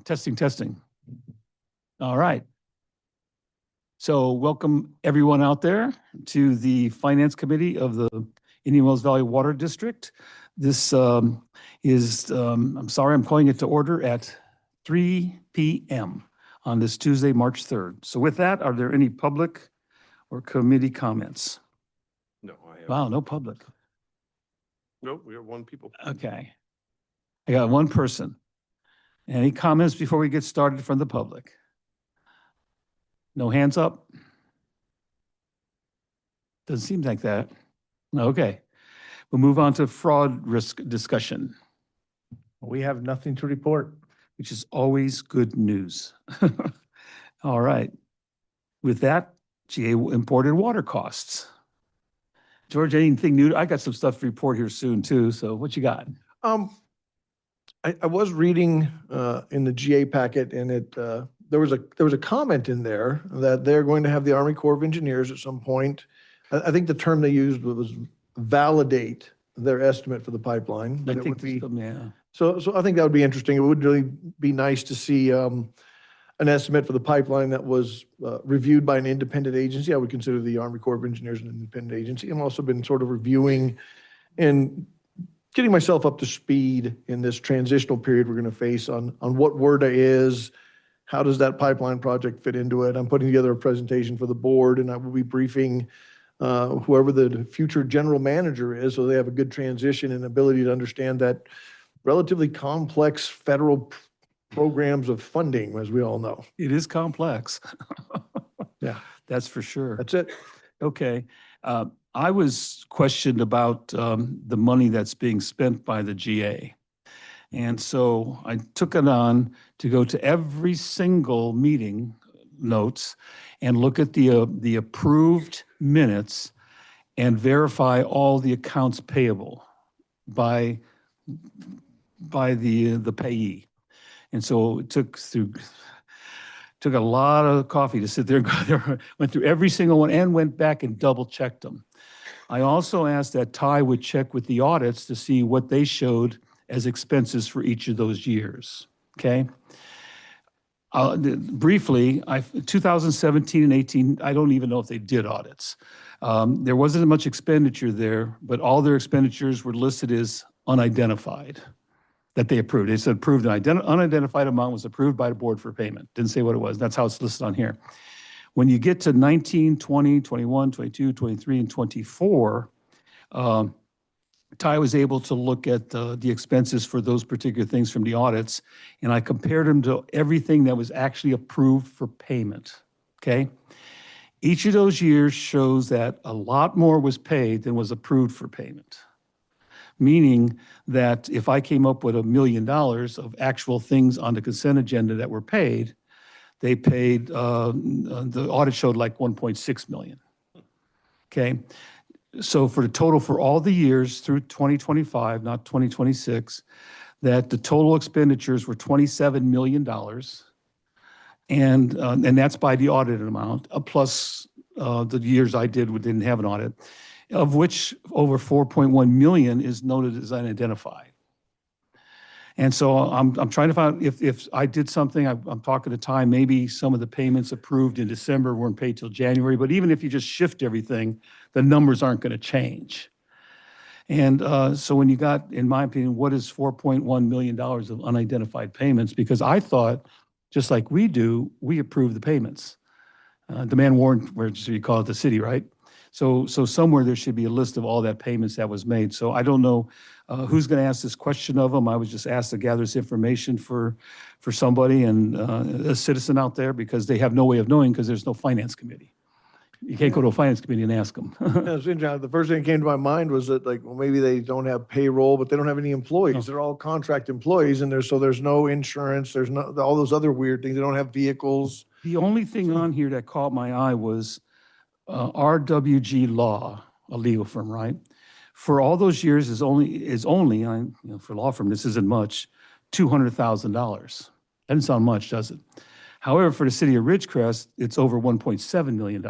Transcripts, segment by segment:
Testing, testing. All right. So welcome everyone out there to the Finance Committee of the Indian Wells Valley Water District. This is, I'm sorry, I'm calling it to order at 3 p.m. on this Tuesday, March 3rd. So with that, are there any public or committee comments? No, I have. Wow, no public. Nope, we have one people. Okay. I got one person. Any comments before we get started from the public? No hands up? Doesn't seem like that. Okay. We'll move on to fraud risk discussion, We have nothing to report. which is always good news. All right. With that, GA imported water costs. George, anything new? I got some stuff to report here soon too. So what you got? I was reading in the GA packet, and there was a comment in there that they're going to have the Army Corps of Engineers at some point. I think the term they used was validate their estimate for the pipeline. I But it think would be, yeah. so I think that would be interesting. It would really be nice to see an estimate for the pipeline that was reviewed by an independent agency. I would consider the Army Corps of Engineers an independent agency. I've also been sort of reviewing and getting myself up to speed in this transitional period we're going to face on what WRDA is, how does that pipeline project fit into it. I'm putting together a presentation for the board, and I will be briefing whoever the future general manager is, so they have a good transition and ability to understand that relatively complex federal programs of funding, as we all know. It is complex. Yeah. That's for sure. That's it. Okay. I was questioned about the money that's being spent by the GA. And so I took it on to go to every single meeting notes and look at the approved minutes and verify all the accounts payable by the payee. And so it took a lot of coffee to sit there and go there, went through every single one and went back and double checked them. I also asked that Ty would check with the audits to see what they showed as expenses for each of those years, okay? Briefly, 2017 and 18, I don't even know if they did audits. There wasn't much expenditure there, but all their expenditures were listed as unidentified that they approved. They said approved, unidentified amount was approved by the board for payment. Didn't say what it was. That's how it's listed on here. When you get to 19, 20, 21, 22, 23, and 24, Ty was able to look at the expenses for those particular things from the audits, and I compared them to everything that was actually approved for payment, okay? Each of those years shows that a lot more was paid than was approved for payment, meaning that if I came up with $1 million of actual things on the consent agenda that were paid, they paid, the audit showed like 1.6 million, okay? So for the total for all the years through 2025, not 2026, that the total expenditures were $27 million. And that's by the audited amount, plus the years I didn't have an audit, of which over 4.1 million is noted as unidentified. And so I'm trying to find if I did something, I'm talking to Ty, maybe some of the payments approved in December weren't paid till January, but even if you just shift everything, the numbers aren't going to change. And so when you got, in my opinion, what is $4.1 million of unidentified payments? Because I thought, just like we do, we approve the payments. Demand warrant, where you call it the city, right? So somewhere there should be a list of all that payments that was made. So I don't know who's going to ask this question of them. I was just asked to gather this information for somebody and a citizen out there, because they have no way of knowing because there's no finance committee. You can't go to a finance committee and ask them. The first thing that came to my mind was that, like, well, maybe they don't have payroll, but they don't have any employees. They're all contract employees, and there's no insurance. There's no all those other weird things. They don't have vehicles. The only thing on here that caught my eye was RWG Law, a legal firm, right? For all those years is only for a law firm, this isn't much, $200,000. Doesn't sound much, does it? However, for the city of Ridgecrest, it's over $1.7 million.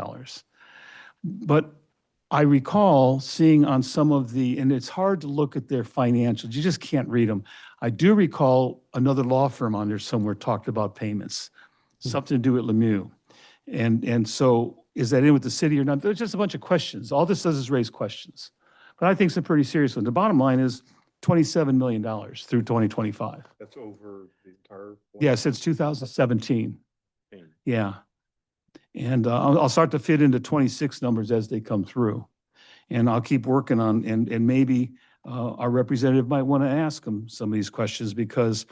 But I recall seeing on some of the, and it's hard to look at their financials. You just can't read them. I do recall another law firm on there somewhere talked about payments, something to do with Lemieux. And so is that in with the city or not? There's just a bunch of questions. All this does is raise questions. But I think some pretty serious ones. The bottom line is $27 million through 2025. That's over the entire. Yeah, since 2017. thing. Yeah. And I'll start to fit into 26 numbers as they come through. And I'll keep working on, and maybe our representative might want to ask them some of these questions because,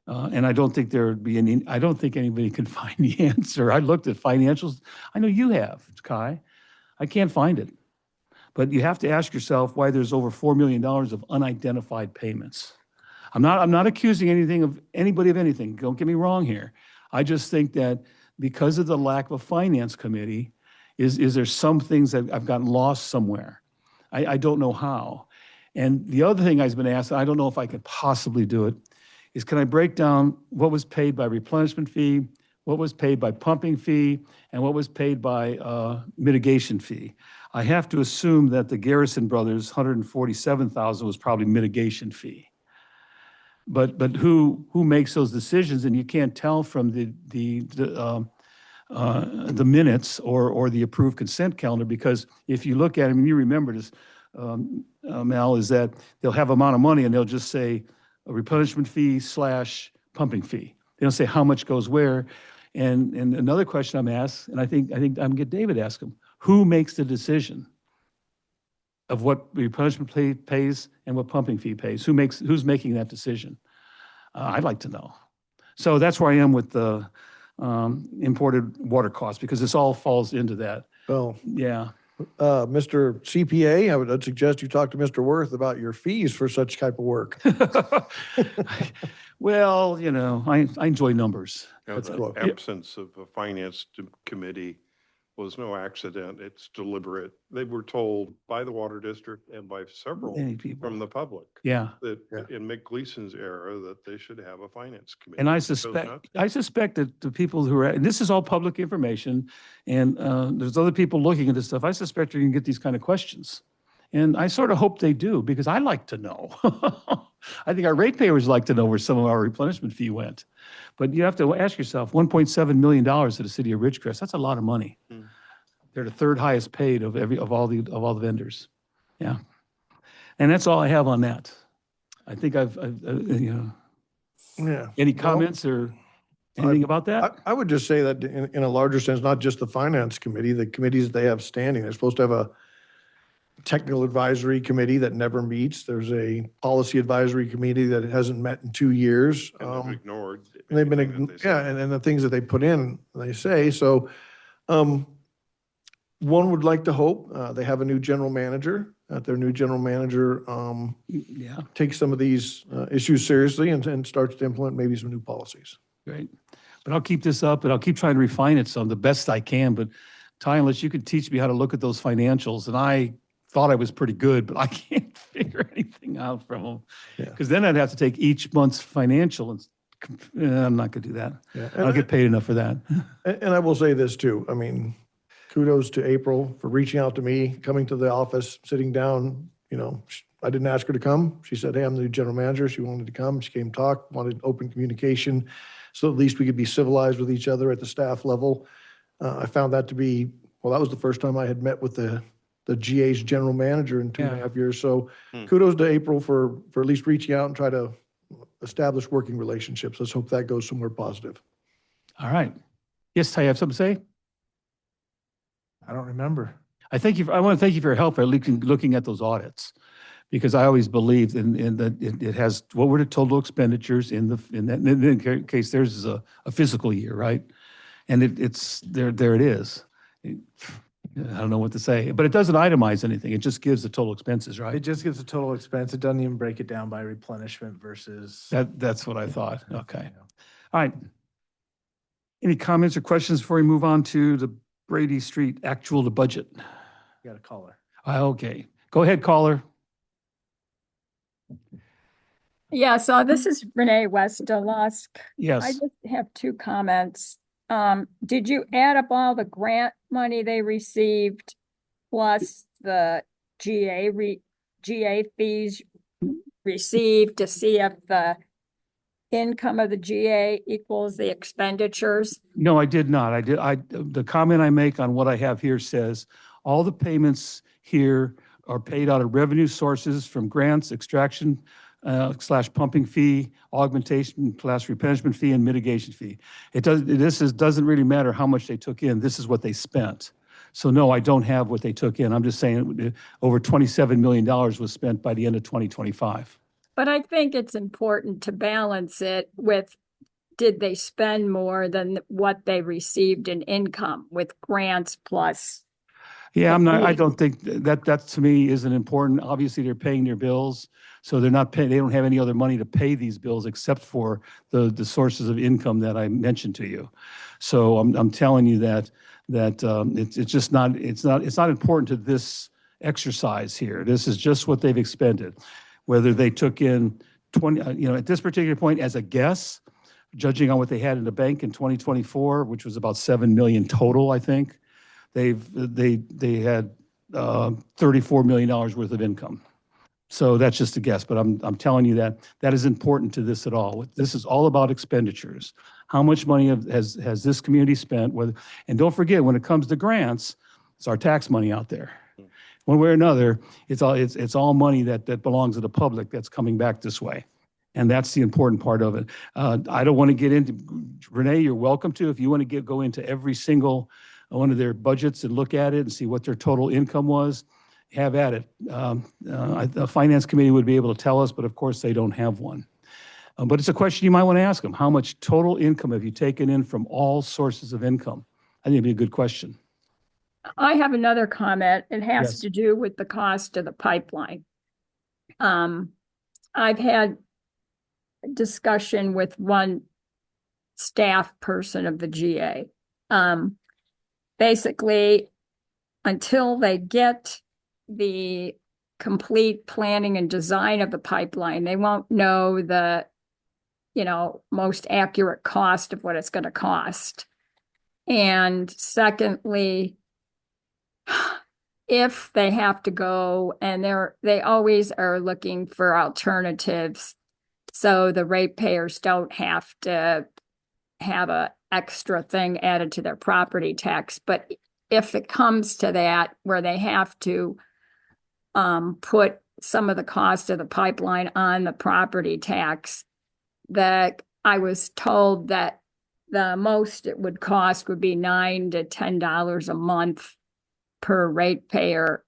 and I don't think there would be any, I don't think anybody can find the answer. I looked at financials. I know you have, Kai. I can't find it. But you have to ask yourself why there's over $4 million of unidentified payments. I'm not accusing anybody of anything. Don't get me wrong here. I just think that because of the lack of a finance committee, is there some things that I've gotten lost somewhere? I don't know how. And the other thing I've been asked, I don't know if I could possibly do it, is can I break down what was paid by replenishment fee, what was paid by pumping fee, and what was paid by mitigation fee? I have to assume that the Garrison Brothers, $147,000 was probably mitigation fee. But who makes those decisions? And you can't tell from the minutes or the approved consent calendar, because if you look at it, and you remember this, Mel, is that they'll have amount of money and they'll just say a replenishment fee / pumping fee. They don't say how much goes where. And another question I'm asked, and I think I'm gonna get David to ask him, who makes the decision of what replenishment fee pays and what pumping fee pays? Who's making that decision? I'd like to know. So that's where I am with the imported water costs, because this all falls into that. Well, Yeah. Mr. CPA, I'd suggest you talk to Mr. Worth about your fees for such type of work. Well, I enjoy numbers. That's The cool. absence of a finance committee was no accident. It's deliberate. They were told by the water district and by several Many people. from the public Yeah. that Yeah. in Mick Gleason's era, that they should have a finance committee. And I They chose not suspect that the people who are, and this is all public information, and there's other people looking at this stuff. I suspect you're going to get these kind of questions. And I sort of hope they do, because I like to know. I think our ratepayers like to know where some of our replenishment fee went. But you have to ask yourself, $1.7 million to the city of Ridgecrest, that's a lot of money. Hmm. They're the third highest paid of all the vendors. Yeah. And that's all I have on that. I think I've Yeah. any Well, comments or anything about that? I would just say that in a larger sense, not just the finance committee, the committees that they have standing, they're supposed to have a technical advisory committee that never meets. There's a policy advisory committee that hasn't met in 2 years. And they've ignored. And they've been, anything that they yeah, said. and the things that they put in, they say. So one would like to hope they have a new general manager, that their new general manager Yeah, takes some of these issues seriously and starts to implement maybe some new policies. great. But I'll keep this up and I'll keep trying to refine it some the best I can. But Ty, unless you could teach me how to look at those financials, and I thought I was pretty good, but I can't figure anything out from them. Yeah. Because then I'd have to take each month's financial and I'm not going to do that. Yeah. I don't get paid enough for that. And I will say this too. I mean, kudos to April for reaching out to me, coming to the office, sitting down. I didn't ask her to come. She said, hey, I'm the new general manager. She wanted to come. She came talk, wanted open communication. So at least we could be civilized with each other at the staff level. I found that to be, well, that was the first time I had met with the GA's general manager in 2.5 years. So kudos to April for at least reaching out and try to establish working relationships. Let's hope that goes somewhere positive. All right. Yes, Ty, you have something to say? I don't remember. I want to thank you for your help at looking at those audits, because I always believed in that it has, what were the total expenditures in that case, theirs is a fiscal year, right? And it's, there it is. I don't know what to say, but it doesn't itemize anything. It just gives the total expenses, It right? just gives the total expense. It doesn't even break it down by replenishment versus. That's what I thought. Okay. All right. Any comments or questions before we move on to the Brady Street actual to budget? You got a caller. Okay. Go ahead, caller. Yeah, so this is Renee Westdelusk. I Yes. just have 2 comments. Did you add up all the grant money they received plus the GA fees received to see if the income of the GA equals the expenditures? No, I did not. The comment I make on what I have here says, all the payments here are paid out of revenue sources from grants, extraction, / pumping fee, augmentation / replenishment fee, and mitigation fee. Doesn't really matter how much they took in. This is what they spent. So no, I don't have what they took in. I'm just saying over $27 million was spent by the end of 2025. But I think it's important to balance it with, did they spend more than what they received in income with grants plus? Yeah, I fees? don't think that to me isn't important. Obviously, they're paying their bills, so they're not paying, they don't have any other money to pay these bills except for the sources of income that I mentioned to you. So I'm telling you that it's just not, it's not important to this exercise here. This is just what they've expended. Whether they took in 20, at this particular point, as a guess, judging on what they had in the bank in 2024, which was about 7 million total, I think, they had $34 million worth of income. So that's just a guess, but I'm telling you that is important to this at all. This is all about expenditures. How much money has this community spent? And don't forget, when it comes to grants, it's our tax money out there. One way or another, it's all money that belongs to the public that's coming back this way. And that's the important part of it. I don't want to get into, Renee, you're welcome to, if you want to go into every single one of their budgets and look at it and see what their total income was, have at it. The finance committee would be able to tell us, but of course they don't have one. But it's a question you might want to ask them. How much total income have you taken in from all sources of income? I think it'd be a good question. I have another comment. It has Yes. to do with the cost of the pipeline. I've had discussion with one staff person of the GA. Basically, until they get the complete planning and design of the pipeline, they won't know the, most accurate cost of what it's going to cost. And secondly, if they have to go, and they always are looking for alternatives, so the ratepayers don't have to have a extra thing added to their property tax. But if it comes to that, where they have to put some of the cost of the pipeline on the property tax, that I was told that the most it would cost would be $9 to $10 a month per ratepayer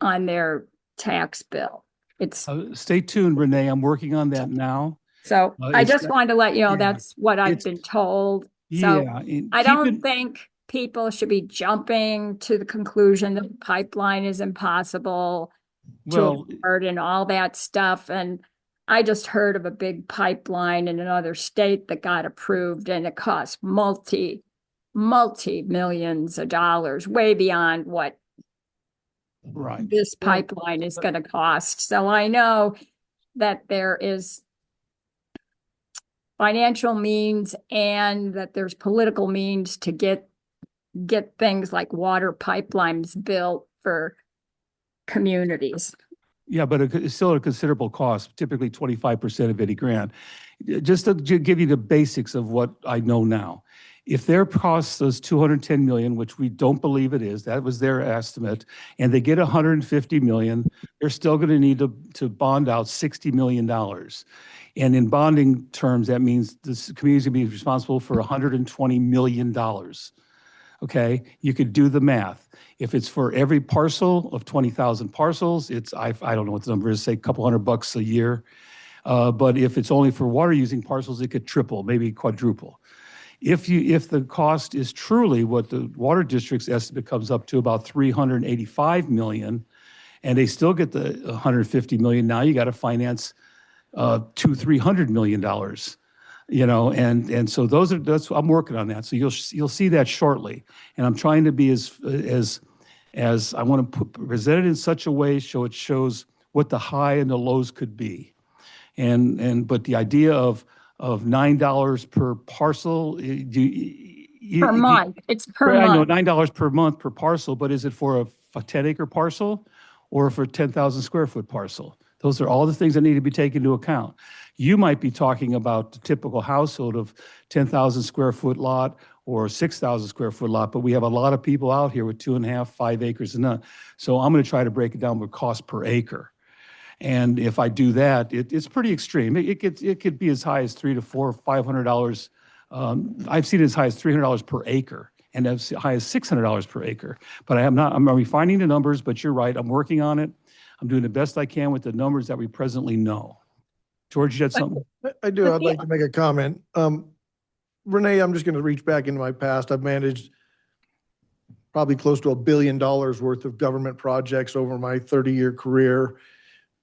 on their tax bill. It's Stay tuned, Renee. I'm working on that now. so I it's just not- wanted to let you know yeah, that's what I've it's- been told. So Yeah. and I keep don't in- think people should be jumping to the conclusion that the pipeline is impossible to Well, afford and all that stuff. And I just heard of a big pipeline in another state that got approved, and it cost multi-millions of dollars, way beyond what right. this pipeline is going to cost. So I know that there is financial means and that there's political means to get things like water pipelines built for communities. Yeah, but it's still a considerable cost, typically 25% of any grant. Just to give you the basics of what I know now. If their cost is $210 million, which we don't believe it is, that was their estimate, and they get $150 million, they're still going to need to bond out $60 million. And in bonding terms, that means the community's going to be responsible for $120 million. Okay, you could do the math. If it's for every parcel of 20,000 parcels, it's, I don't know what the number is, say a couple $100 a year. But if it's only for water using parcels, it could triple, maybe quadruple. If the cost is truly what the water district's estimate comes up to, about $385 million, and they still get the $150 million, now you got to finance $200-300 million. And so that's I'm working on that. So you'll see that shortly. And I'm trying to be as I want to present it in such a way so it shows what the high and the lows could be. But the idea of $9 per parcel, Per month, it's per I know month. $9 per month per parcel, but is it for 10-acre parcel or for a 10,000 square foot parcel. Those are all the things that need to be taken into account. You might be talking about the typical household of 10,000 square foot lot or 6,000 square foot lot, but we have a lot of people out here with 2.5, 5 acres and none. So I'm going to try to break it down with cost per acre. And if I do that, it's pretty extreme. It could be as high as $300 to $500. I've seen it as high as $300 per acre and as high as $600 per acre. But I'm refining the numbers, but you're right. I'm working on it. I'm doing the best I can with the numbers that we presently know. George, you had something? I do. I'd like to make a comment. Renee, I'm just going to reach back into my past. I've managed probably close to $1 billion worth of government projects over my 30-year career.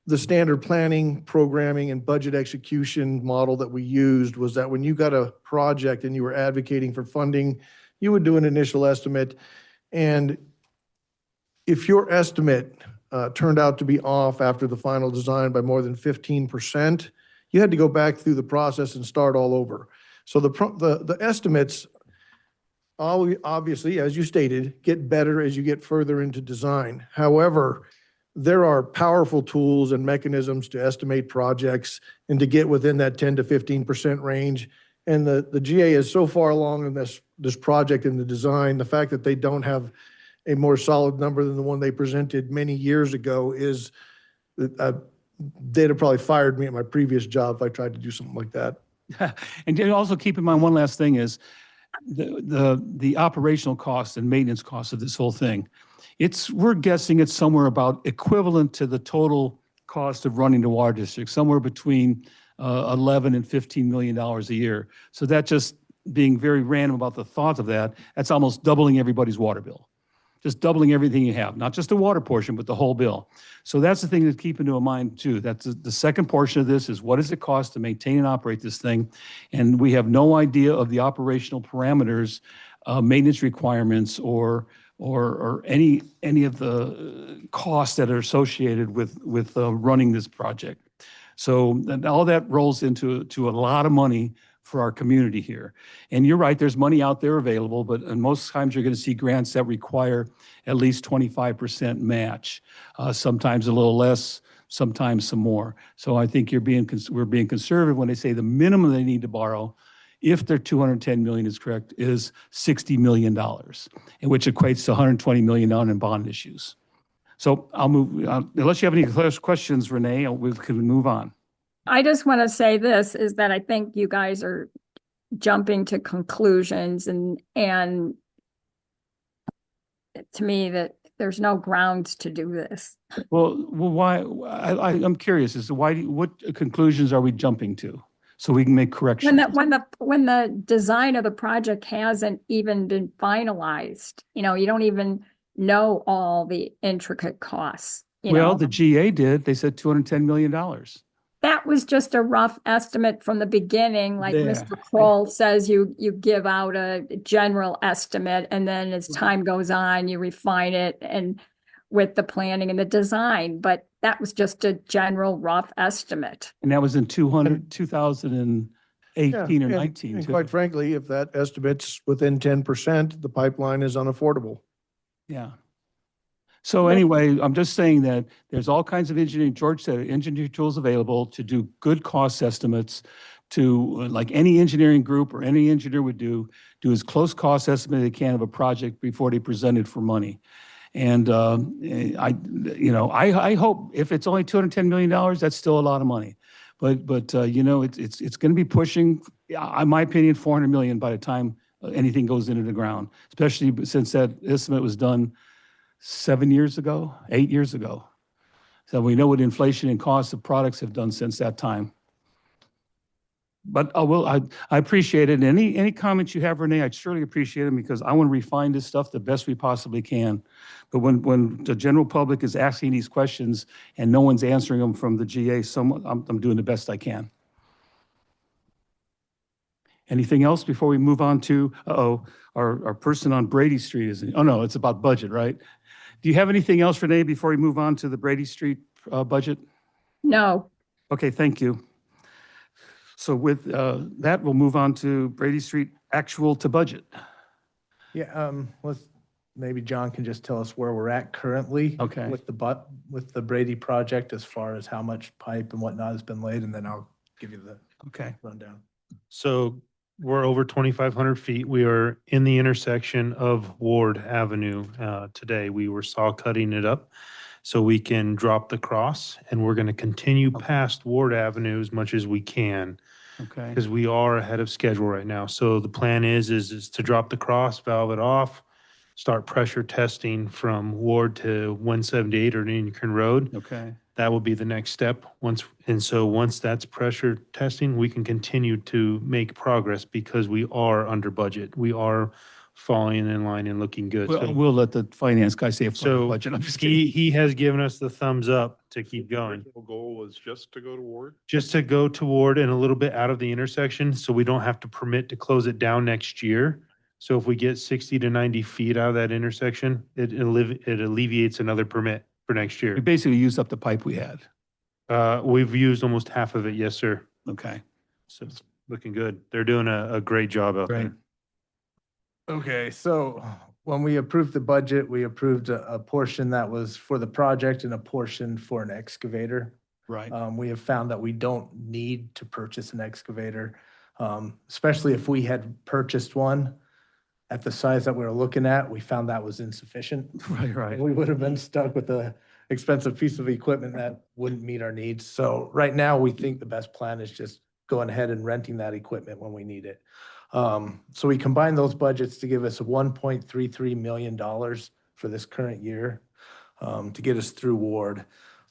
The standard planning, programming, and budget execution model that we used was that when you got a project and you were advocating for funding, you would do an initial estimate. And if your estimate turned out to be off after the final design by more than 15%, you had to go back through the process and start all over. So the estimates, obviously, as you stated, get better as you get further into design. However, there are powerful tools and mechanisms to estimate projects and to get within that 10 to 15% range. And the GA is so far along in this project and the design, the fact that they don't have a more solid number than the one they presented many years ago is, they'd have probably fired me at my previous job if I tried to do something like that. And also keep in mind, one last thing is the operational costs and maintenance costs of this whole thing. We're guessing it's somewhere about equivalent to the total cost of running the water district, somewhere between 11 and $15 million a year. So that, just being very random about the thought of that, that's almost doubling everybody's water bill. Just doubling everything you have, not just the water portion, but the whole bill. So that's the thing to keep into mind too. That's the second portion of this is, what does it cost to maintain and operate this thing? And we have no idea of the operational parameters, maintenance requirements, or any of the costs that are associated with running this project. So all that rolls into a lot of money for our community here. And you're right, there's money out there available, but most times you're going to see grants that require at least 25% match, sometimes a little less, sometimes some more. So I think we're being conservative when they say the minimum they need to borrow, if their $210 million is correct, is $60 million, and which equates to $120 million in bond issues. So I'll move, unless you have any questions, Renee, we can move on. I just want to say this, is that I think you guys are jumping to conclusions, and to me that there's no grounds to do this. Well, why? I'm curious as to what conclusions are we jumping to, so we can make corrections? When the design of the project hasn't even been finalized, you don't even know all the intricate costs. Well, the GA did. They said $210 million. That was just a rough estimate from the beginning. Like Yeah. Mr. Kroll says, you give out a general estimate, and then as time goes on, you refine it and with the planning and the design. But that was just a general rough estimate. And that was in 2018 or 19. And too. quite frankly, if that estimate's within 10%, the pipeline is unaffordable. Yeah. So anyway, I'm just saying that there's all kinds of engineering, George said, engineering tools available to do good cost estimates, to, like any engineering group or any engineer would do as close cost estimate they can of a project before they present it for money. And I hope if it's only $210 million, that's still a lot of money. But it's going to be pushing, in my opinion, $400 million by the time anything goes into the ground, especially since that estimate was done 8 years ago. So we know what inflation and cost of products have done since that time. But I appreciate it. And any comments you have, Renee, I'd surely appreciate them, because I want to refine this stuff the best we possibly can. But when the general public is asking these questions and no one's answering them from the GA, I'm doing the best I can. Anything else before we move on to, our person on Brady Street is, no, it's about budget, right? Do you have anything else, Renee, before we move on to the Brady Street budget? No. Okay, thank you. So with that, we'll move on to Brady Street actual to budget. Yeah, maybe John can just tell us where we're at currently. Okay. With the Brady project as far as how much pipe and whatnot has been laid, and then I'll give you the Okay. rundown. So we're over 2,500 feet. We are in the intersection of Ward Avenue today. We were saw cutting it up so we can drop the cross, and we're going to continue past Ward Avenue as much as we can Okay. because we are ahead of schedule right now. So the plan is to drop the cross, valve it off, start pressure testing from Ward to 178 or Indian Road. Okay. That will be the next step. Once that's pressure testing, we can continue to make progress because we are under budget. We are falling in line and looking good. Well, So we'll let the finance guy say a So budget. I'm just kidding. he has given us the thumbs up to keep going. Original goal was just to go to Ward. Just to go toward and a little bit out of the intersection, so we don't have to permit to close it down next year. So if we get 60 to 90 feet out of that intersection, it alleviates another permit for next We year. basically used up the pipe we had. We've used almost half of it, yes, sir. Okay. So it's looking good. They're doing a great job out Great. there. Okay, so when we approved the budget, we approved a portion that was for the project and a portion for an excavator. Right. We have found that we don't need to purchase an excavator, especially if we had purchased one at the size that we were looking at. We found that was insufficient. Right, right. We would have been stuck with a expensive piece of equipment that wouldn't meet our needs. So right now, we think the best plan is just going ahead and renting that equipment when we need it. So we combined those budgets to give us $1.33 million for this current year, to get us through Ward.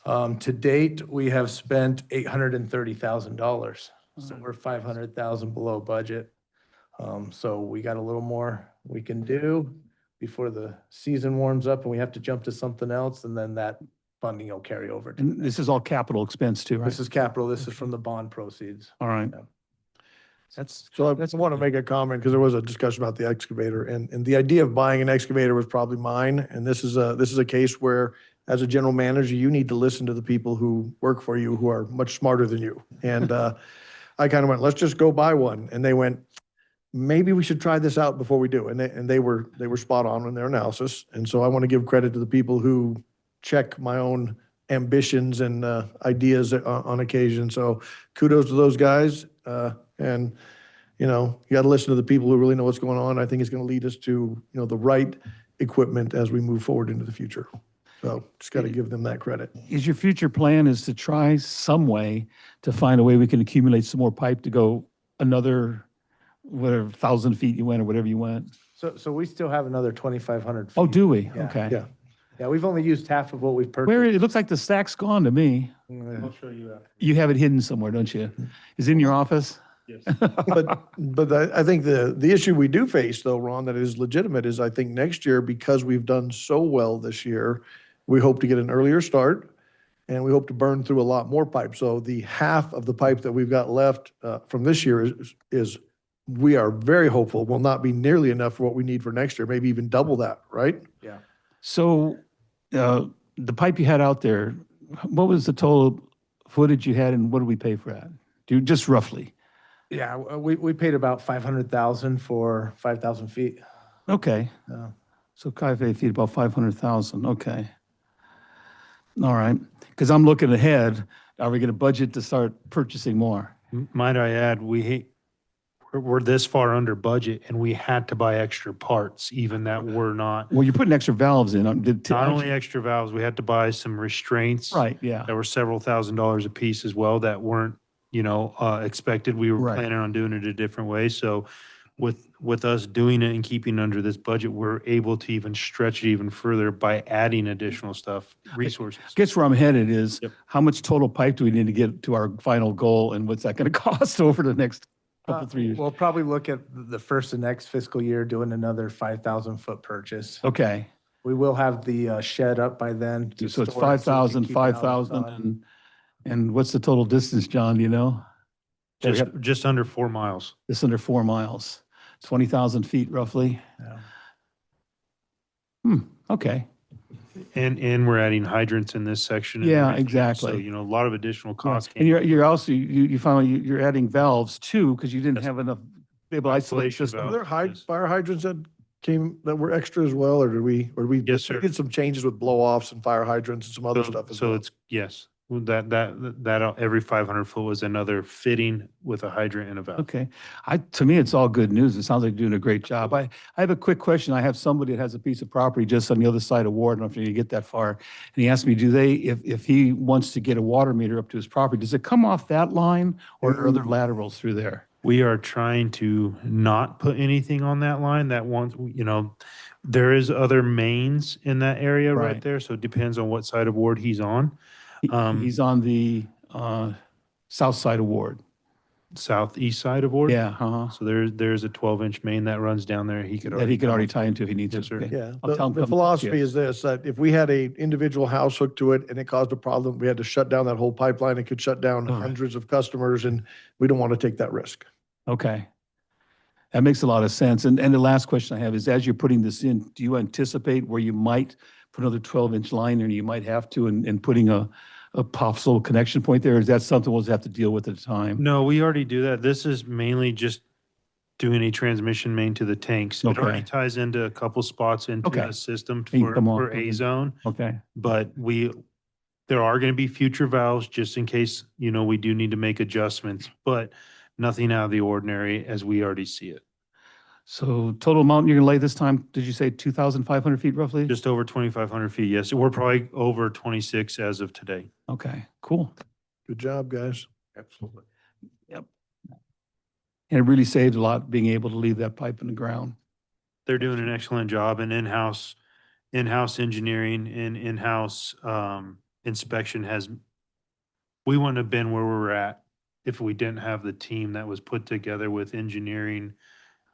To date, we have spent $830,000. So we're 500,000 below budget. So we got a little more we can do before the season warms up and we have to jump to something else, and then that funding will carry over. to the And this is all capital expense too, right? This is capital. This is from the bond proceeds. All right. Yeah. That's, So I want to make a comment because there was a discussion about the excavator, and the idea of buying an excavator was probably mine. And this is a case where, as a general manager, you need to listen to the people who work for you who are much smarter than you. And I kind of went, let's just go buy one. And they went, maybe we should try this out before we do. And they were spot on in their analysis. And so I want to give credit to the people who check my own ambitions and ideas on occasion. So kudos to those guys. And, you got to listen to the people who really know what's going on. I think it's going to lead us to, the right equipment as we move forward into the future. So just got to give them that credit. is your future plan is to try some way to find a way we can accumulate some more pipe to go another, whatever, 1,000 feet you went or whatever you went? So we still have another 2,500 feet. Oh, do we? Yeah. Okay. Yeah. Yeah, we've only used half of what we've purchased. Where, it looks like the stack's gone to me. Uh, show you after. You have it hidden somewhere, don't you? Is it in your office? Yes. But I think the issue we do face though, Ron, that is legitimate is I think next year, because we've done so well this year, we hope to get an earlier start and we hope to burn through a lot more pipe. So the half of the pipe that we've got left from this year is we are very hopeful will not be nearly enough for what we need for next year, maybe even double that, right? Yeah. So, the pipe you had out there, what was the total footage you had and what did we pay for that? Just roughly. Yeah, we paid about 500,000 for 5,000 feet. Okay. Yeah. So 5 feet, about 500,000. Okay. All right. Because I'm looking ahead. Are we going to budget to start purchasing more? Might I add, we're this far under budget and we had to buy extra parts, even that we're not. Well, you're putting extra valves in. Not only extra valves, we had to buy some restraints. Right, yeah. That were several $1,000s a piece as well that weren't, expected. We were Right. planning on doing it a different way. So with us doing it and keeping under this budget, we're able to even stretch it even further by adding additional stuff, resources. Guess where I'm headed is, Yep. how much total pipe do we need to get to our final goal and what's that going to cost over the next couple, 3 years? We'll probably look at the first of next fiscal year doing another 5,000 foot purchase. Okay. We will have the shed up by then. to So it's store it so we 5,000, can keep it out of the 5,000 sun. and what's the total distance, John, do you know? Just under 4 miles. Just under 4 miles, 20,000 feet roughly. Yeah. Okay. And we're adding hydrants in this section. and Yeah, everything. exactly. So, a lot of additional costs. And you're also, you found you're adding valves too, because you didn't have enough stable isolation Isolation system. Are valve. there Yes. fire hydrants at came, that were extra as well, or did we? Yes, sir. We did some changes with blow-offs and fire hydrants and some other So- stuff as So well. it's, yes, that every 500 foot was another fitting with a hydrant and a valve. Okay. To me, it's all good news. It sounds like you're doing a great job. I have a quick question. I have somebody that has a piece of property just on the other side of Ward. I don't know if you get that far. And he asked me, if he wants to get a water meter up to his property, does it come off that line or are there laterals through there? We are trying to not put anything on that line that wants, there is other mains in that area right Right. there. So it depends on what side of Ward he's on. He's on the south side of Ward. Southeast side of Ward. Yeah, So there's a 12-inch main that runs down there. He could that he could already come. tie into if he needs Yes, to. sir. Okay. Yeah, I'll tell him the come- philosophy yeah. is this, that if we had a individual house hooked to it and it caused a problem, we had to shut down that whole pipeline. It could shut down All right. hundreds of customers, and we don't want to take that risk. Okay. That makes a lot of sense. And the last question I have is, as you're putting this in, do you anticipate where you might put another 12-inch line and you might have to, and putting a possible connection point there? Or is that something we'll have to deal with at the time? No, we already do that. This is mainly just doing a transmission main to the tanks. It already Okay. ties into a couple spots into Okay. the system You can for, come off for of A it. zone. Okay. But there are going to be future valves just in case, we do need to make adjustments, but nothing out of the ordinary as we already see it. So total amount you're gonna lay this time, did you say 2,500 feet roughly? Just over 2,500 feet. Yes, we're probably over 26 as of today. Okay, cool. Good job, guys. Absolutely. And it really saved a lot being able to leave that pipe in the ground. They're doing an excellent job, and in-house engineering and in-house inspection we wouldn't have been where we're at if we didn't have the team that was put together with engineering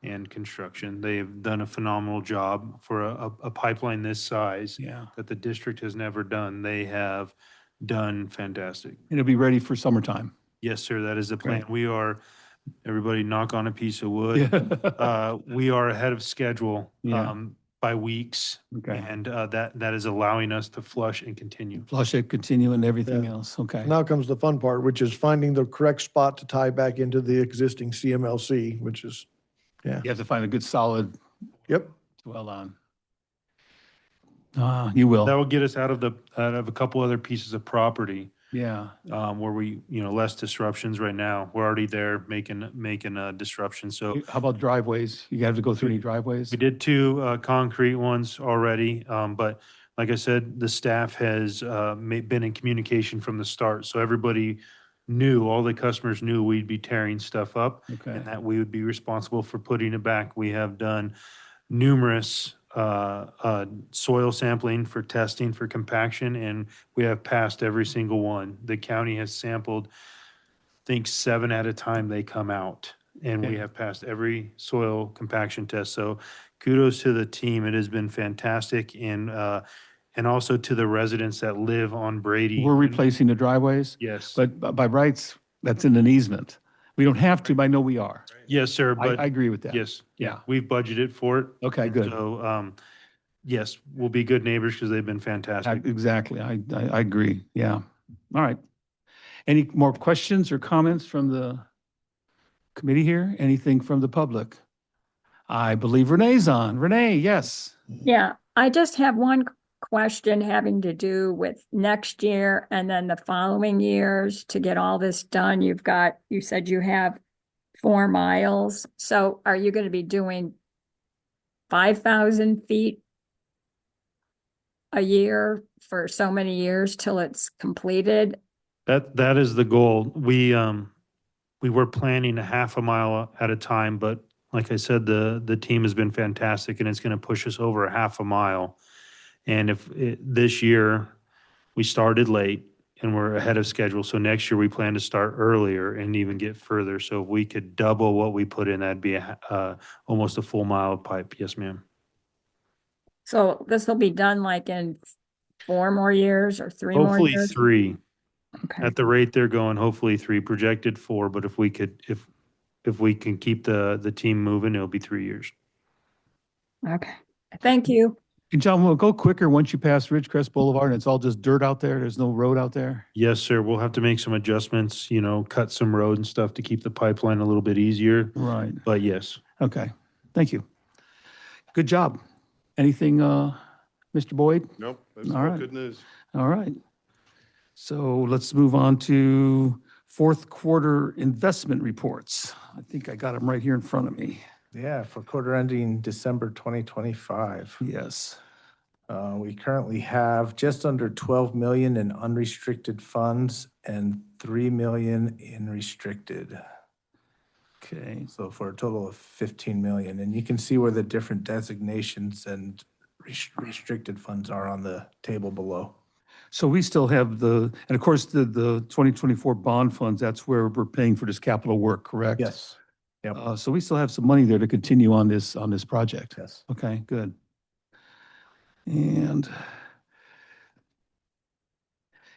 and construction. They've done a phenomenal job for a pipeline this size Yeah. that the district has never done. They have done fantastic. And it'll be ready for summertime. Yes, sir, that is the plan. Great. We are, everybody knock on a piece of wood. We are ahead of schedule Yeah. by weeks. Okay. And that is allowing us to flush and continue. Flush it, continue and everything Yeah. else. Okay. Now comes the fun part, which is finding the correct spot to tie back into the existing CMLC, which is, You have to find a good solid yep. well on. You will. That will get us out of a couple other pieces of property Yeah. where we, less disruptions right now. We're already there making a disruption. So How about driveways? You have to go through any driveways? we did two concrete ones already, but like I said, the staff has been in communication from the start. So everybody knew, all the customers knew we'd be tearing stuff up Okay. and that we would be responsible for putting it back. We have done numerous soil sampling for testing for compaction, and we have passed every single one. The county has sampled, I think 7 at a time they come out, and we Okay. have passed every soil compaction test. So kudos to the team. It has been fantastic, and also to the residents that live on Brady. We're replacing the driveways, Yes. but by rights, that's in an easement. We don't have to, but I know we are. Yes, sir. I But agree with that. yes, Yeah. yeah, we've budgeted for it. Okay, And good. So, yes, we'll be good neighbors because they've been fantastic. Exactly. I agree. Yeah. All right. Any more questions or comments from the committee here? Anything from the public? I believe Renee's on. Renee, yes. Yeah, I just have one question having to do with next year and then the following years to get all this done. You said you have 4 miles. So are you going to be doing 5,000 feet a year for so many years till it's completed? That is the goal. We were planning a half a mile at a time, but like I said, the team has been fantastic and it's going to push us over a half a mile. And this year we started late and we're ahead of schedule. So next year we plan to start earlier and even get further. So if we could double what we put in, that'd be almost a full mile of pipe. Yes, ma'am. So this will be done like in 4 more years or 3 more Hopefully years? 3. Okay. At the rate they're going, hopefully 3, projected 4, but if we can keep the team moving, it'll be 3 years. Okay. Thank you. And John, we'll go quicker once you pass Ridgecrest Boulevard and it's all just dirt out there. There's no road out there. Yes, sir. We'll have to make some adjustments, cut some road and stuff to keep the pipeline a little bit easier, Right. but yes. Okay. Thank you. Good job. Anything, Mr. Boyd? Nope, that's All all right. good news. All right. So let's move on to fourth quarter investment reports. I think I got them right here in front of me. Yeah, for quarter ending December 2025. Yes. We currently have just under 12 million in unrestricted funds and 3 million in restricted. Okay. So for a total of 15 million. And you can see where the different designations and restricted funds are on the table below. So we still have and of course, the 2024 bond funds, that's where we're paying for this capital work, correct? Yes, yep. So we still have some money there to continue on this project. yes. Okay, good. And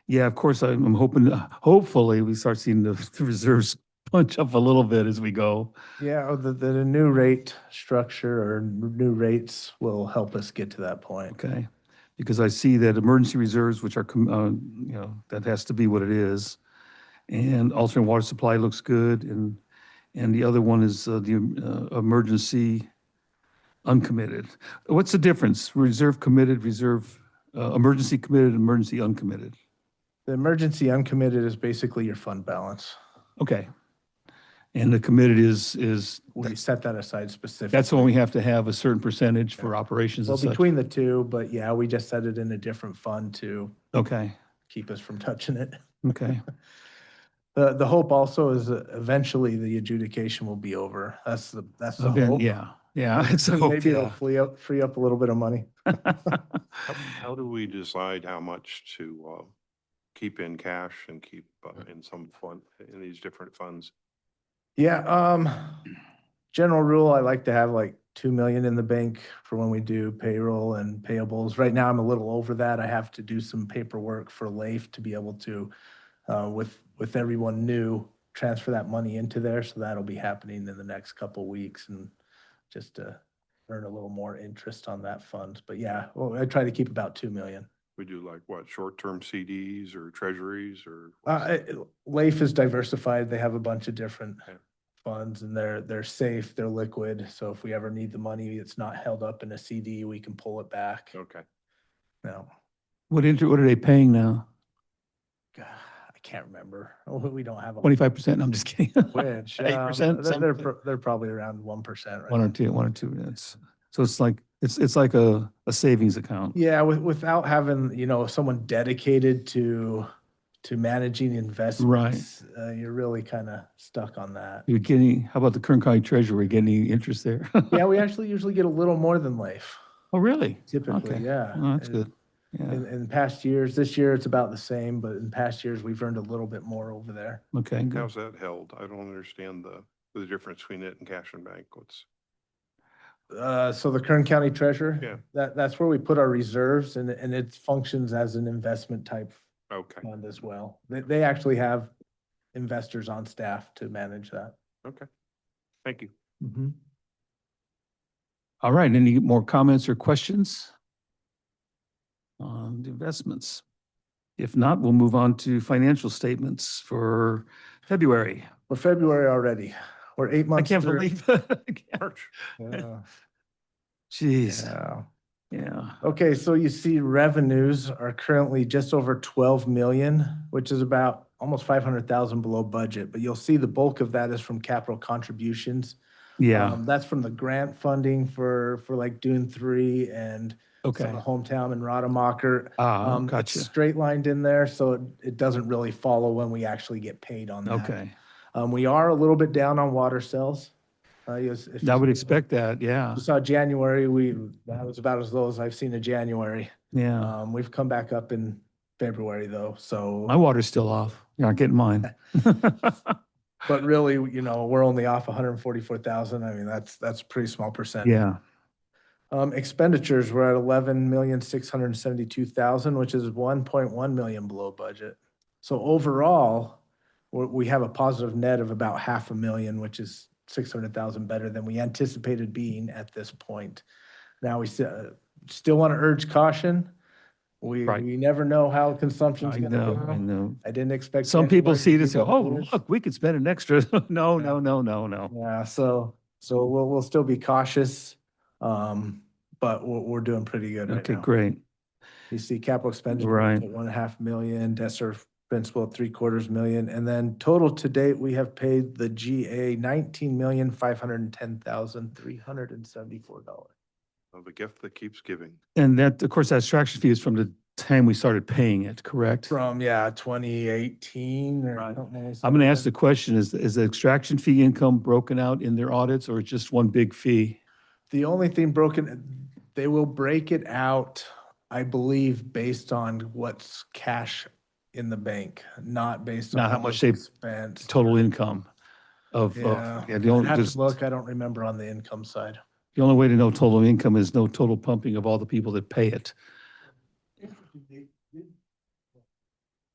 yeah, of course, I'm hoping, hopefully we start seeing the reserves punch up a little bit as we go. Yeah, the new rate structure or new rates will help us get to that point. Okay, because I see that emergency reserves, which are, that has to be what it is. And alternate water supply looks good, and the other one is the emergency uncommitted. What's the difference? Reserve committed, emergency committed, emergency uncommitted. The emergency uncommitted is basically your fund balance. Okay. And the committed is, We set that aside specifically. that's when we have to have a certain percentage for operations Well, and such. between the two, but yeah, we just set it in a different fund to Okay, keep us from touching it. okay, The hope also is that eventually the adjudication will be over. That's the hope. yeah, it's a hope, Maybe it'll yeah. free up a little bit of money. How do we decide how much to keep in cash and keep in some fund, in these different funds? Yeah, general rule, I like to have like 2 million in the bank for when we do payroll and payables. Right now, I'm a little over that. I have to do some paperwork for LAIF to be able to, with everyone new, transfer that money into there. So that'll be happening in the next couple weeks and just to earn a little more interest on that fund. But yeah, well, I try to keep about 2 million. We do like what, short-term CDs or treasuries or? LAIF is diversified. They have a bunch of different Yeah. funds and they're safe, they're liquid. So if we ever need the money, it's not held up in a CD, we can pull it back. Okay. No, What are they paying now? God, I can't remember. We don't have a 25%? I'm just kidding. which 8%? they're probably around 1% right One or now. two. So it's like a savings account. Yeah, without having, someone dedicated to managing investments, you're really kind of stuck on that. You're getting, how about the Kern County Treasurer? We getting any interest there? Yeah, we actually usually get a little more than LAIF, Oh, really? typically, Okay. yeah. Oh, that's And good. Yeah, In past years, this year it's about the same, but in past years, we've earned a little bit more over there. okay, good. How's that held? I don't understand the difference between it and cash and bank. So the Kern County Treasurer? Yeah. That's where we put our reserves and it functions as an investment type Okay, fund as well. They actually have investors on staff to manage that. okay. Thank you. Mhm. All right, any more comments or questions on the investments? If not, we'll move on to financial statements for February. We're February already. We're 8 I months can't through. believe. March. Yeah. Jeez, Yeah. yeah. Okay, so you see revenues are currently just over 12 million, which is about almost 500,000 below budget. But you'll see the bulk of that is from capital contributions. Yeah, That's from the grant funding for like Dune 3 and some okay. of the hometown and Rademacher. It's Gotcha. straight lined in there, so it doesn't really follow when we actually get paid on that. Okay, We are a little bit down on water sales. If I would you- expect that, yeah, You saw January, that was about as low as I've seen a January. yeah. We've come back up in February though, so, My water's still off. You're not getting mine. but really, we're only off 144,000. I mean, that's a pretty small percent. Yeah, Expenditures were at 11,672,000, which is 1.1 million below budget. So overall, we have a positive net of about 500,000, which is 600,000 better than we anticipated being at this point. Now we still want to urge caution. Right. We never know how consumption's I going to know, go. I know. I didn't expect. Some people January see to this, be and go, oh, double-digits. look, we could spend an extra. No, Yeah. no. Yeah, so we'll still be cautious. but we're doing pretty good right Okay, now. great. You see capital expenditure Right. at 1.5 million, debt service principal of 750,000. And then total to date, we have paid the GA $19,510,374. The gift that keeps giving. And that, of course, that extraction fee is from the time we started paying it, correct? From, 2018 or Right. something. I'm going to ask the question, is the extraction fee income broken out in their audits or just one big fee? The only thing broken, they will break it out, I believe, based on what's cash in the bank, not based on. Not how much they've spent. Total income of, Yeah, yeah, I'd have to look. I don't remember on the income side. the only way to know total income is no total pumping of all the people that pay it.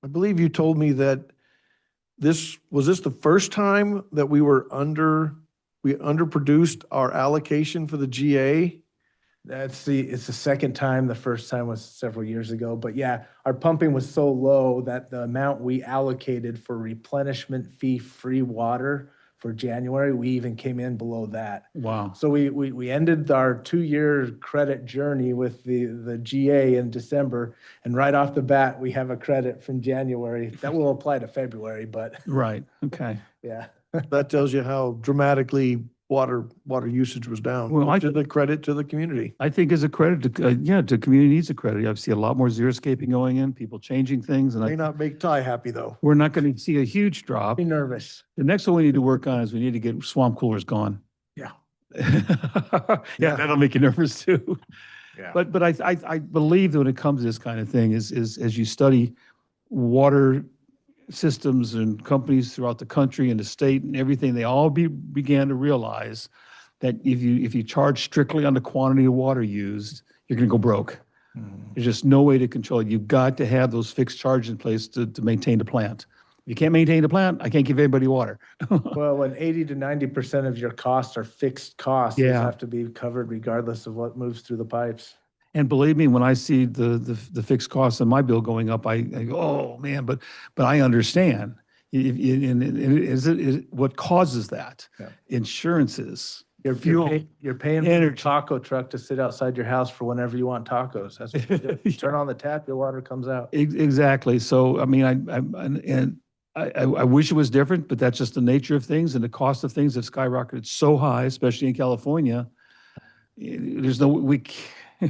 I believe you told me that was this the first time that we underproduced our allocation for the GA? It's the second time. The first time was several years ago. But yeah, our pumping was so low that the amount we allocated for replenishment fee-free water for January, we even came in below that. Wow. So we ended our 2-year credit journey with the GA in December. And right off the bat, we have a credit from January. That will apply to February, but Right, okay. yeah. That tells you how dramatically water usage was down. Well, To the credit to the community. I think as a credit to, to community needs a credit. I see a lot more xeriscaping going in, people changing things, and May not make Ty happy, though. we're not going to see a huge drop. Be nervous. The next one we need to work on is we need to get swamp coolers gone. Yeah. Yeah, that'll make you nervous too. Yeah. But I believe that when it comes to this kind of thing is as you study water systems and companies throughout the country and the state and everything, they all began to realize that if you charge strictly on the quantity of water used, you're going to go broke. There's just no way to control it. You've got to have those fixed charges in place to maintain the plant. If you can't maintain the plant, I can't give everybody water. Well, when 80 to 90% of your costs are fixed costs, those Yeah. have to be covered regardless of what moves through the pipes. And believe me, when I see the fixed costs on my bill going up, I go, oh man, but I understand. What causes that? Yeah. Insurances, You're fuel, you're paying for a energy. taco truck to sit outside your house for whenever you want tacos. That's what you do. You turn on the tap, your water comes out. Exactly. So, I mean, I wish it was different, but that's just the nature of things, and the cost of things have skyrocketed so high, especially in California. There's no, we're a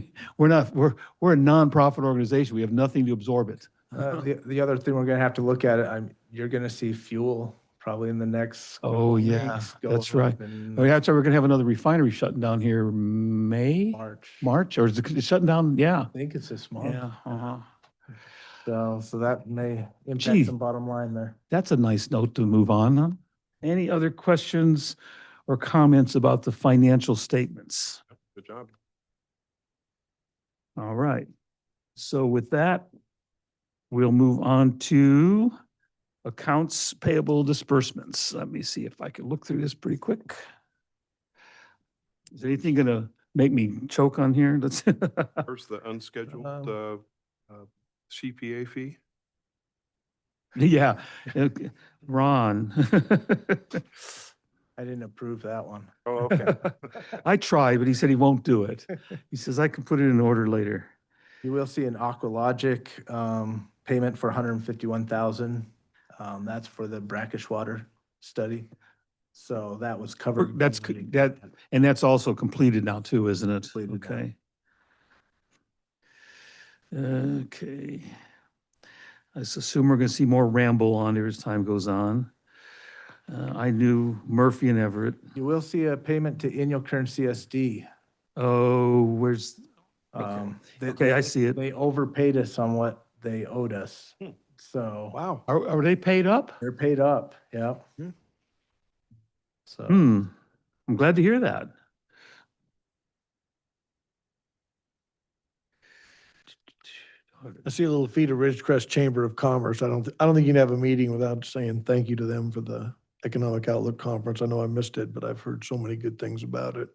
nonprofit organization. We have nothing to absorb it. The other thing we're gonna have to look at you're gonna see fuel probably in the next. Oh, couple yeah, weeks go that's up right. in Oh, yeah, so we're gonna have another refinery shutting down here March. March, or is it shutting down? Yeah. I think it's this month. Yeah. Uh-huh. So that may Gee. impact some bottom line there. That's a nice note to move on. Huh? Any other questions or comments about the financial statements? Good job. All right. So with that, we'll move on to accounts payable disbursements. Let me see if I can look through this pretty quick. Is there anything gonna make me choke on here? Let's. First, the unscheduled CPA fee. Yeah, okay. Ron. I didn't approve that one. Oh, okay. I tried, but he said he won't do it. He says I can put it in order later. You will see an Aqualogic payment for 151,000. That's for the brackish water study. So that was covered. That's that, and that's also completed now too, isn't it? Completed now. Okay. Okay. I assume we're gonna see more ramble on here as time goes on. I knew Murphy and Everett. You will see a payment to Inyo Kern CSD. Oh, where's, okay, I see it. They overpaid us on what they owed us. So Wow. Are they paid up? they're paid up, yeah. So. I'm glad to hear that. I see a little feed of Ridgecrest Chamber of Commerce. I don't think you can have a meeting without saying thank you to them for the Economic Outlook Conference. I know I missed it, but I've heard so many good things about it.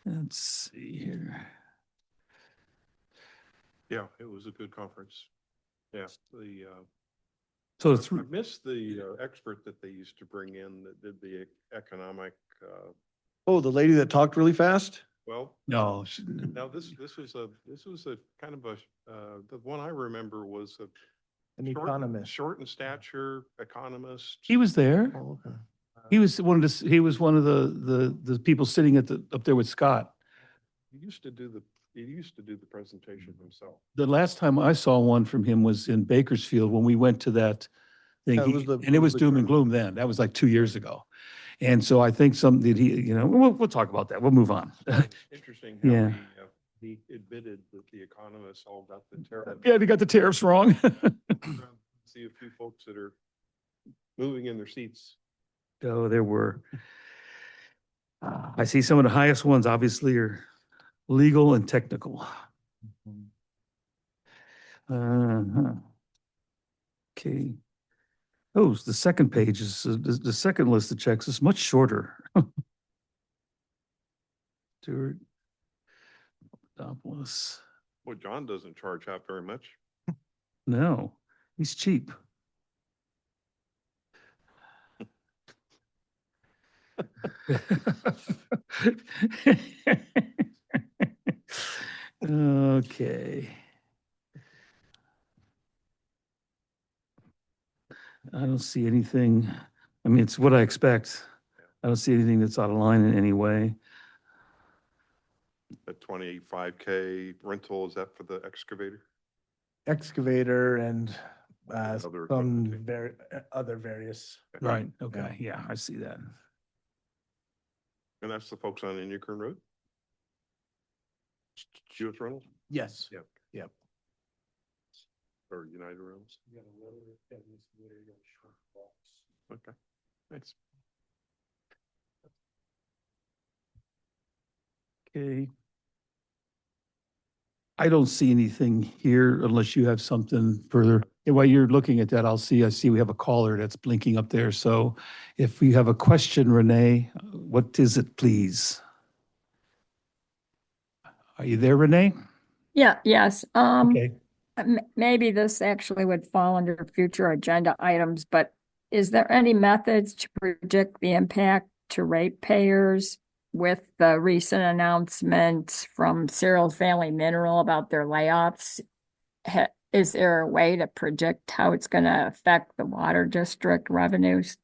Let's see here. Yeah, it was a good conference. Yeah, So I the missed the expert that they used to bring in that did the economic Oh, the lady that talked really fast? Well, No, now this was a kind of a, the one I remember was a An short- economist. Short in stature, economist. he was there. Oh, okay. He was he was one of the people sitting up there with Scott. He used to do the presentation himself. The last time I saw one from him was in Bakersfield when we went to that thing. Yeah, it was the- And it was the doom and tournament. gloom then. That was like 2 years ago. And so I think that we'll talk about that. We'll move on. Interesting Yeah. how he admitted that the economists all got the tariff. Yeah, they got the tariffs wrong. See a few folks that are moving in their seats. Oh, there were. I see some of the highest ones obviously are legal and technical. Uh-huh. Okay. Oh, the second page is, the second list of checks is much shorter. Stuart. Papadopoulos. Well, John doesn't charge out very much. No, he's cheap. Okay. I don't see anything, I mean, it's what I expect. I don't see anything that's out of line in any way. The 25K rental, is that for the excavator? Excavator and Other some equipment. other various. Right, okay, yeah, I see that. And that's the folks on Indian Kern Road? US Rentals Yes. Yep. Yep. or United Rentals? Okay, thanks. Okay. I don't see anything here unless you have something further. And while you're looking at that, I see we have a caller that's blinking up there. So if you have a question, Renee, what is it, please? Are you there, Renee? Yeah, yes. Okay. Maybe this actually would fall under future agenda items, but is there any methods to predict the impact to ratepayers with the recent announcements from Cyril Valley Mineral about their layoffs? Is there a way to predict how it's going to affect the water district revenues?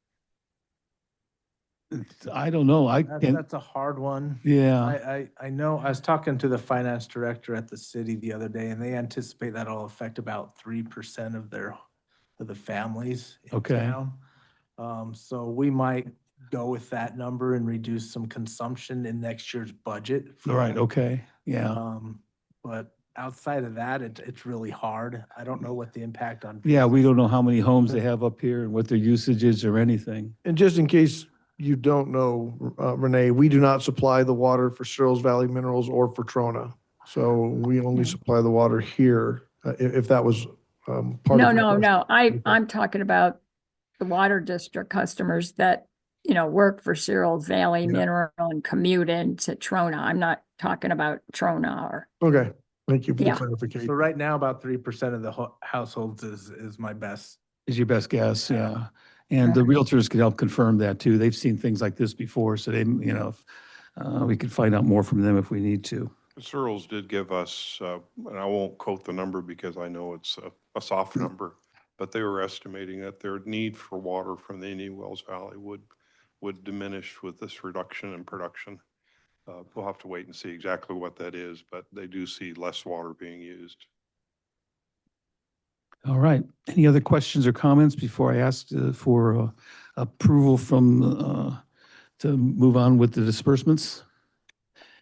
I don't know. That's a hard one. Yeah, I know, I was talking to the finance director at the city the other day, and they anticipate that'll affect about 3% of the families in Okay. town. So we might go with that number and reduce some consumption in next year's budget. all right, okay, yeah. But outside of that, it's really hard. I don't know what the impact on. Yeah, we don't know how many homes they have up here and what their usage is or anything. And just in case you don't know, Renee, we do not supply the water for Searles Valley Minerals or for Trona. So we only supply the water here, if that was part of No, your no, question. no. I'm talking about the water district customers that, work for Cyril Valley Yeah. Mineral and commute into Trona. I'm not talking about Trona or, Okay, thank you for the Yeah. clarification. So right now, about 3% of the households is my best. Is your best guess, Yeah. yeah. And the realtors can help confirm that too. They've seen things like this before, so they, we could find out more from them if we need to. Searles did give us, and I won't quote the number because I know it's a soft number, but they were estimating that their need for water from the Indian Wells Valley would diminish with this reduction in production. We'll have to wait and see exactly what that is, but they do see less water being used. All right. Any other questions or comments before I ask for approval to move on with the disbursements?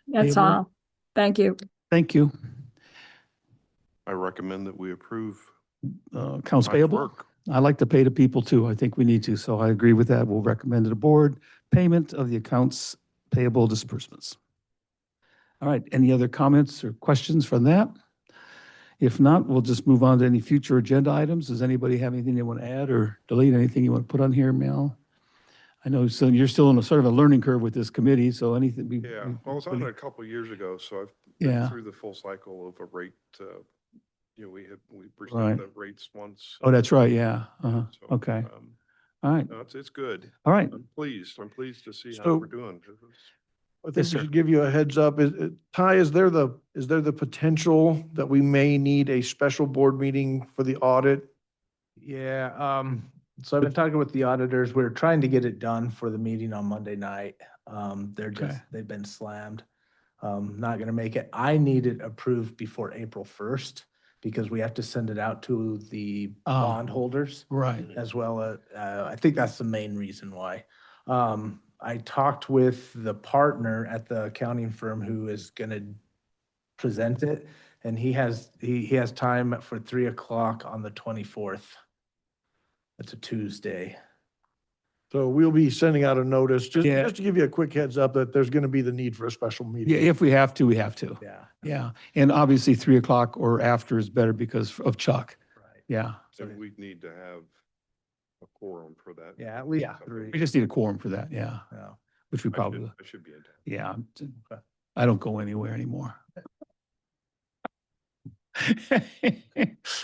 that's Abel? all. Thank you. Thank you. I recommend that we approve. Accounts Nice payable? work. I like to pay the people too. I think we need to, so I agree with that. We'll recommend to the board payment of the accounts payable disbursements. All right, any other comments or questions from that? If not, we'll just move on to any future agenda items. Does anybody have anything they want to add or delete, anything you want to put on here, Mel? I know, so you're still in a sort of a learning curve with this committee, so anything. Yeah, well, I was on it a couple of years ago, so I've Yeah. been through the full cycle of a rate. We Right. presented the rates once. Oh, that's right, yeah. Uh-huh. So, Okay, all right, no, it's good. all right. I'm pleased to see how So- we're doing. I think Yes, we sir. should give you a heads up. Ty, is there the potential that we may need a special board meeting for the audit? Yeah, so I've been talking with the auditors. We're trying to get it done for the meeting on Monday night. Okay. They've been slammed. Not gonna make it. I need it approved before April 1st because we have to send it out to the Ah. bondholders Right. as well. I think that's the main reason why. I talked with the partner at the accounting firm who is gonna present it, and he has time for 3 o'clock on the 24th. That's a Tuesday. So we'll be sending out a notice, Yeah. just to give you a quick heads up that there's going to be the need for a special Yeah, meeting. if we have to, we have to. Yeah. Yeah. And obviously 3 o'clock or after is better because of Chuck. Right. Yeah. And we'd need to have a quorum for that. Yeah, at least Yeah. three. We just need a quorum for that. Yeah. Yeah. Which we I should- probably, I should be in town. yeah. Okay. I don't go anywhere anymore.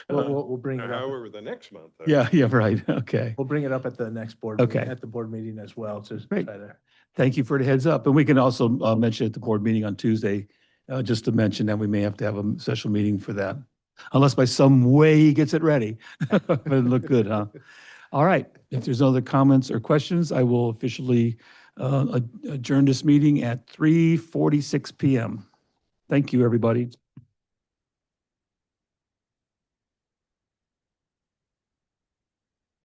We'll bring it up. However, the next month. Yeah, yeah, right. Okay. We'll bring it up at the next board. Okay. At the board meeting as well to Great. try to. Thank you for the heads up. And we can also mention at the board meeting on Tuesday, just to mention that we may have to have a special meeting for that. Unless by some way he gets it ready. But it looked good, huh? All right. If there's no other comments or questions, I will officially adjourn this meeting at 3:46 PM. Thank you, everybody.